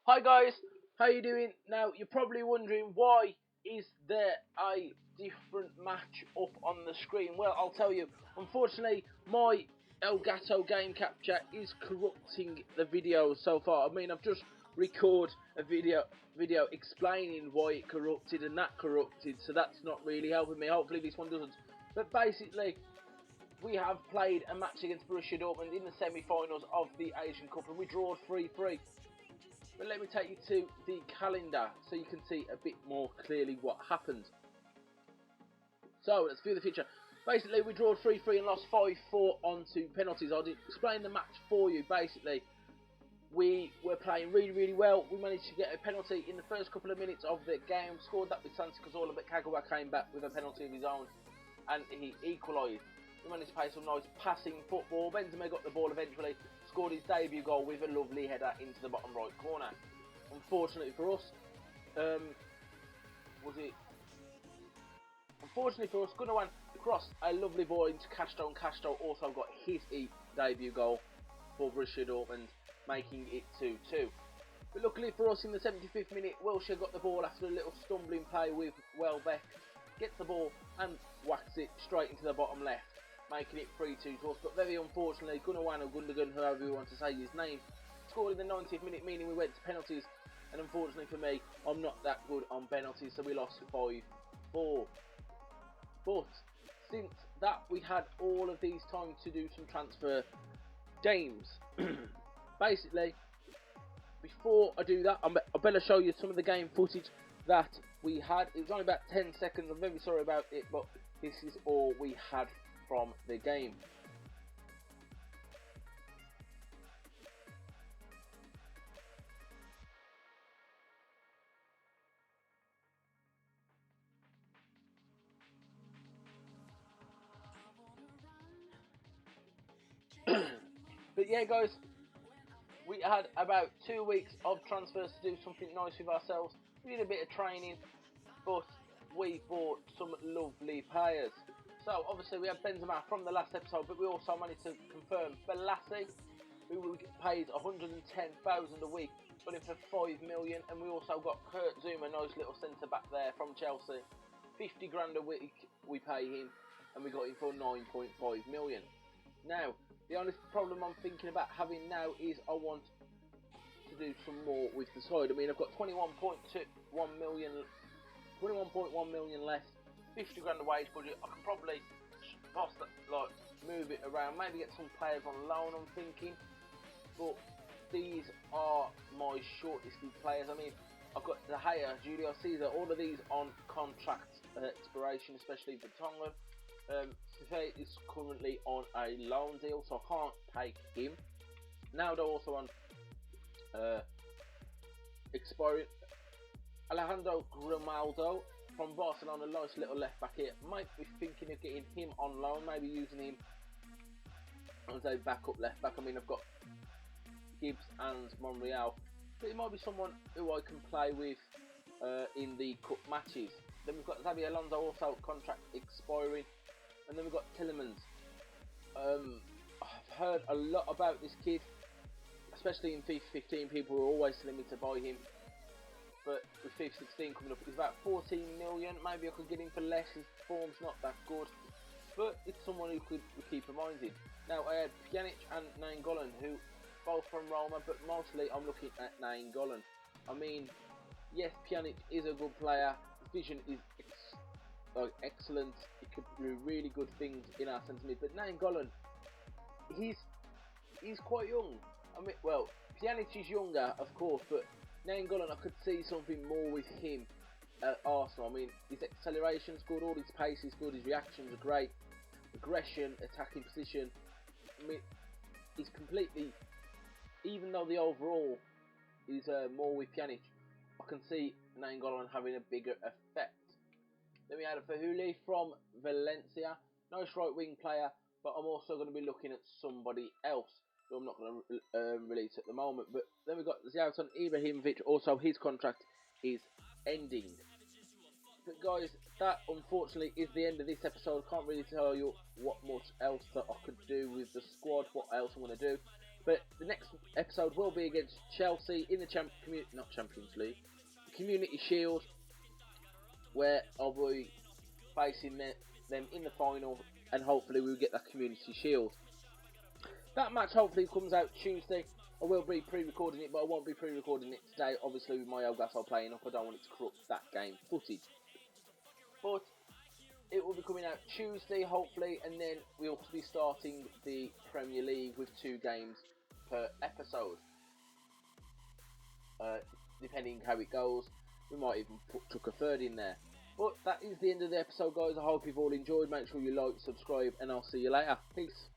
Hi guys, how you doing? Now you're probably wondering why is there a different match up on the screen? Well, I'll tell you. Unfortunately, my Elgato game capture is corrupting the video so far. I mean, I've just recorded a video explaining why it corrupted and that corrupted, so that's not really helping me. Hopefully this one doesn't. But basically, we have played a match against Borussia Dortmund in the semi-finals of the Asian Cup and we drawed 3-3. But let me take you to the calendar so you can see a bit more clearly what happened. So let's view the feature. Basically, we drawed 3-3 and lost 5-4 onto penalties. I'll explain the match for you. Basically, we were playing really well. We managed to get a penalty in the first couple of minutes of the game. Scored that with Santi Cazorla, but Kagawa came back with a penalty of his own and he equalised. We managed to play some nice passing football. Benzema got the ball eventually, scored his debut goal with a lovely header into the bottom right corner. Unfortunately for us, Gundogan crossed a lovely ball into Castro, and Castro also got his debut goal for Borussia Dortmund, making it 2-2. But luckily for us, in the 75th minute, Wilshere got the ball after a little stumbling play with Welbeck, gets the ball and whacks it straight into the bottom left, making it 3-2 to us. But very unfortunately, Gundogan or Gundogan, however you want to say his name, scored in the 90th minute, meaning we went to penalties. And unfortunately for me, I'm not that good on penalties, so we lost 5-4. But since that, we had all of these times to do some transfer games. Basically, before I do that, I better show you some of the game footage that we had. It was only about 10 seconds. I'm very sorry about it, but this is all we had from the game. But yeah, guys, we had about 2 weeks of transfers to do something nice with ourselves. We did a bit of training, but we bought some lovely players. So obviously we had Benzema from the last episode, but we also managed to confirm Balassi, who pays 110,000 a week, got him for 5 million, and we also got Kurt Zouma, nice little centre back there from Chelsea, 50 grand a week we pay him, and we got him for 9.5 million. Now, the only problem I'm thinking about having now is I want to do some more with the side. I mean, I've got 21.1 million left, 50 grand a wage budget. I can probably move it around, maybe get some players on loan, I'm thinking. But these are my shortlisted players. I mean, I've got De Gea, Julio Cesar, all of these on contract expiration, especially for Tonga. Sifei is currently on a loan deal, so I can't take him. Now they're also on expiring. Alejandro Grimaldo from Barcelona, nice little left back here. Might be thinking of getting him on loan, maybe using him as a backup left back. I mean, I've got Gibbs and Monreal, but it might be someone who I can play with in the cup matches. Then we've got Xabi Alonso, also contract expiring. And then we've got Tillemans. I've heard a lot about this kid, especially in FIFA 15. People were always telling me to buy him. But with FIFA 16 coming up, he's about 14 million. Maybe I could get him for less. His form's not that good. But it's someone who could keep in mind in. Now, I had Pjanic and Nainggolan, who both from Roma, but mostly I'm looking at Nainggolan. I mean, yes, Pjanic is a good player. His vision is excellent. He could do really good things in our centre mid, but Nainggolan, he's quite young. I mean, well, Pjanic is younger, of course, but Nainggolan, I could see something more with him at Arsenal. I mean, his acceleration's good, all his pace is good, his reactions are great, aggression, attacking position. I mean, he's completely, even though the overall is more with Pjanic, I can see Nainggolan having a bigger effect. Then we had a Fahuli from Valencia, nice right wing player, but I'm also going to be looking at somebody else who I'm not going to release at the moment. But then we've got Zlatan Ibrahimovic, also his contract is ending. But guys, that unfortunately is the end of this episode. I can't really tell you what much else that I could do with the squad, what else I'm going to do. But the next episode will be against Chelsea in the not Champions League, the Community Shield, where I'll be facing them in the final, and hopefully we'll get that Community Shield. That match hopefully comes out Tuesday. I will be pre-recording it, but I won't be pre-recording it today, obviously with my Elgato playing up. I don't want it to corrupt that game footage. But it will be coming out Tuesday, hopefully, and then we'll be starting the Premier League with 2 games per episode. Depending how it goes, we might even chuck a third in there. But that is the end of the episode, guys. I hope you've all enjoyed. Make sure you like, subscribe, and I'll see you later. Peace.